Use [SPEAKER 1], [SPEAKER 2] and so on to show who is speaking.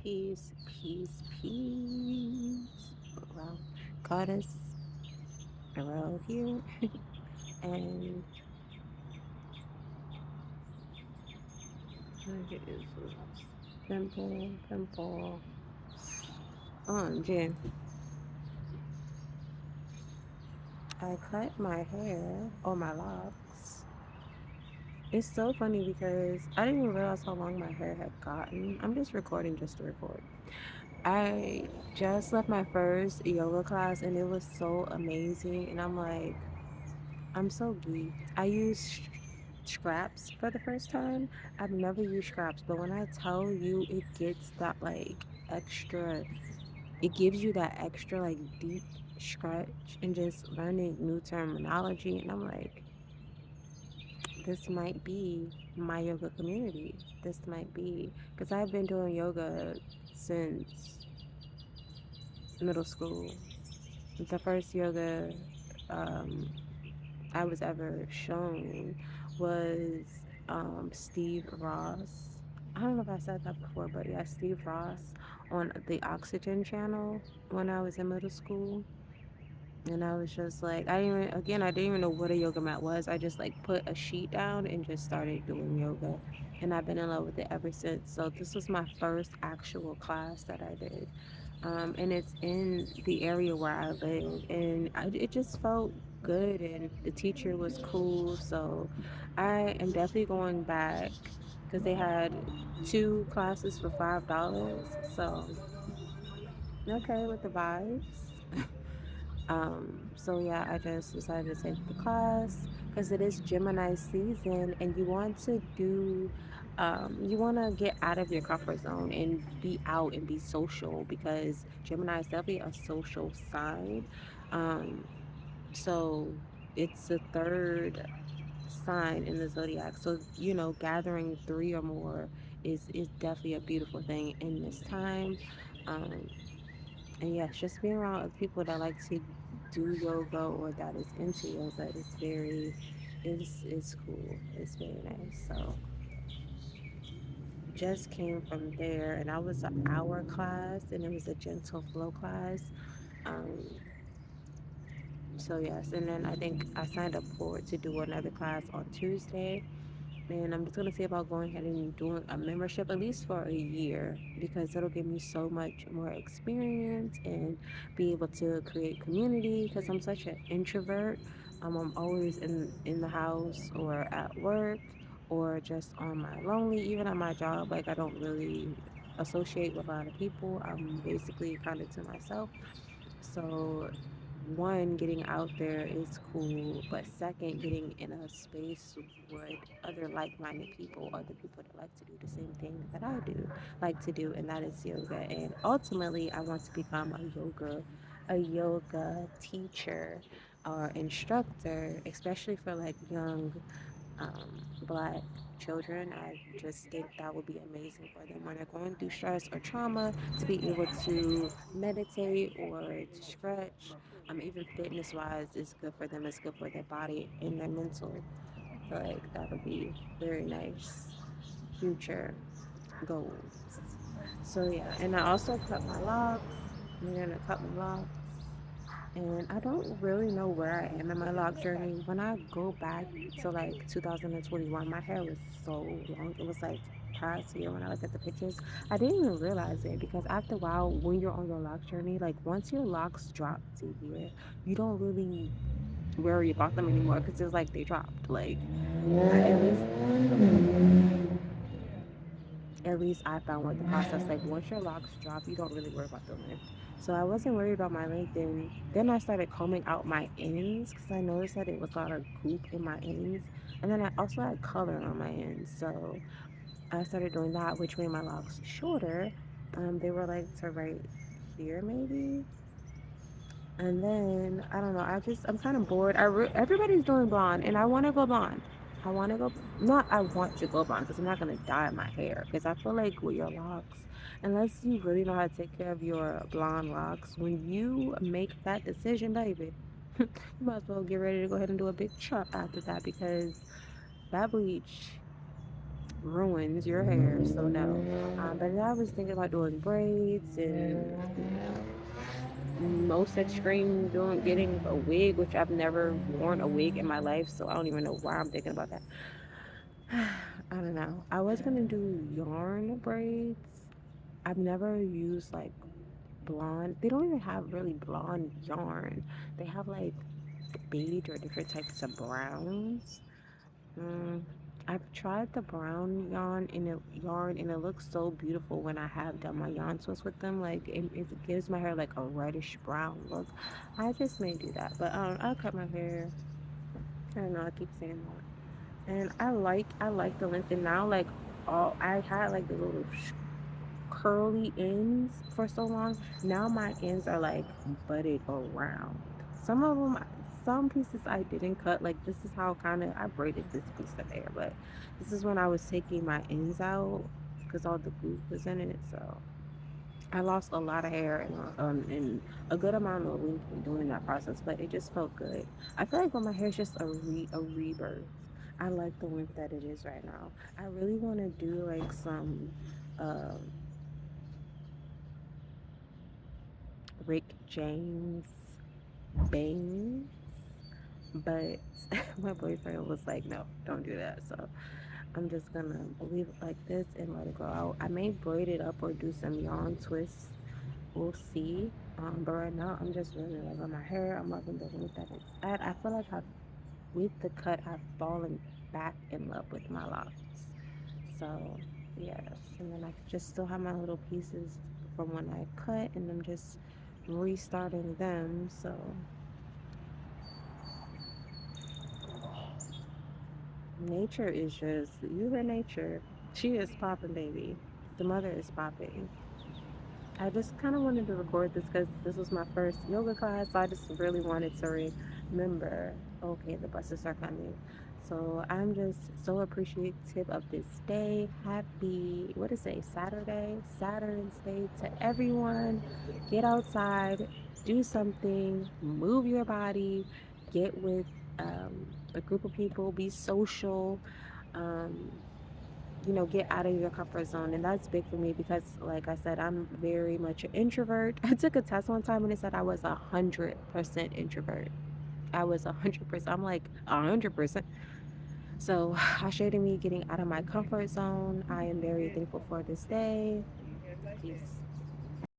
[SPEAKER 1] Peace, peace, peace. Well, goddess around here, and it is pimple, pimple. Jen, I cut my hair or my locks. It's so funny because I didn't even realize how long my hair had gotten. I'm just recording just to record. I just left my first yoga class and it was so amazing. And I'm like, I'm so geeked. I used scraps for the first time. I've never used scraps, but when I tell you it gets that like extra, it gives you that extra like deep stretch and just learning new terminology. And I'm like, this might be my yoga community. This might be because I've been doing yoga since middle school. The first yoga um, I was ever shown was Steve Ross. I don't know if I said that before, but yeah, Steve Ross on the Oxygen channel when I was in middle school. And I was just like, I didn't even know what a yoga mat was. I just like put a sheet down and just started doing yoga. And I've been in love with it ever since. So this was my first actual class that I did. And it's in the area where I live. And it just felt good. And the teacher was cool. So I am definitely going back because they had two classes for $5. So, okay with the vibes. So yeah, I just decided to take the class because it is Gemini season and you want to do, you want to get out of your comfort zone and be out and be social because Gemini is definitely a social sign. Um, so it's the third sign in the zodiac. So, gathering three or more is definitely a beautiful thing in this time. Um, and yes, just being around other people that like to do yoga or that is into yoga is cool. It's very nice. So just came from there and I was an hour class and it was a gentle flow class. Um so yes, and then I think I signed up for to do another class on Tuesday. And I'm just gonna see about going ahead and doing a membership at least for a year because it'll give me so much more experience and be able to create community because I'm such an introvert. I'm always in the house or at work or just on my lonely, even at my job. Like I don't really associate with a lot of people. I'm basically kind of to myself. So, one, getting out there is cool, but second, getting in a space with other like minded people, other people that like to do the same thing that I do, like to do, and that is yoga. And ultimately, I want to become a yoga teacher or instructor, especially for like young black children. I just think that would be amazing for them when they're going through stress or trauma to be able to meditate or to stretch. Even fitness wise is good for them. It's good for their body and their mental. I feel like that'll be very nice future goals. So yeah, and I also cut my locks. I'm gonna cut my locks. And I don't really know where I am in my lock journey. When I go back to like 2021, my hair was so long. It was like past year when I look at the pictures. I didn't even realize it because after a while, when you're on your lock journey, like once your locks drop to here, you don't really worry about them anymore because it's like they dropped. Like at least I found with the process, like once your locks drop, you don't really worry about the length. So I wasn't worried about my length, and then I started combing out my ends because I noticed that it was a lot of goop in my ends, and then I also had color on my ends. So I started doing that, which made my locks shorter. They were like to right here maybe, and then I don't know. I'm kind of bored. Everybody's doing blonde, and I want to go blonde. I want to go not. I want to go blonde because I'm not gonna dye my hair. Because I feel like with your locks, unless you really know how to take care of your blonde locks, when you make that decision, baby, you might as well get ready to go ahead and do a big chop after that because that bleach. ruins your hair. So no. But I was thinking about doing braids and most extreme doing getting a wig, which I've never worn a wig in my life, so I don't even know why I'm thinking about that. I don't know. I was gonna do yarn braids. I've never used like blonde. They don't even have really blonde yarn. They have like beige or different types of browns. Mm, I've tried the brown yarn and it looks so beautiful when I have done my yarn twist with them. Like it gives my hair like a reddish brown look. I just may do that, but I'll cut my hair. I don't know. I keep saying that, and I like the length. And now like all I had like the little curly ends for so long. Now my ends are like butted around. Some of them, some pieces I didn't cut. Like this is how kind of I braided this piece of hair, but this is when I was taking my ends out because all the glue was in it. So I lost a lot of hair and a good amount of length in doing that process, but it just felt good. I feel like when my hair is just a rebirth. I like the length that it is right now. I really want to do like some um Rick James bangs, but my boyfriend was like, no, don't do that. So I'm just gonna leave it like this and let it grow out. I may braid it up or do some yarn twists. We'll see. But right now I'm just really loving my hair. I'm loving the length that it's at. I feel like with the cut, I've fallen back in love with my locks. So yes, and then I just still have my little pieces from when I cut, and I'm just restarting them. So nature is just you and nature. She is popping, baby. The mother is popping. I just kind of wanted to record this because this was my first yoga class. So I just really wanted to remember, okay, the buses are coming. So I'm just so appreciative of this day. Happy, what is it, Saturday? Saturn's Day to everyone. Get outside, do something, move your body, get with a group of people, be social. Um, get out of your comfort zone. And that's big for me because, like I said, I'm very much an introvert. I took a test one time and it said I was 100% introvert. I was 100%. I'm like 100%. So, I shared in me getting out of my comfort zone. I am very thankful for this day. Peace.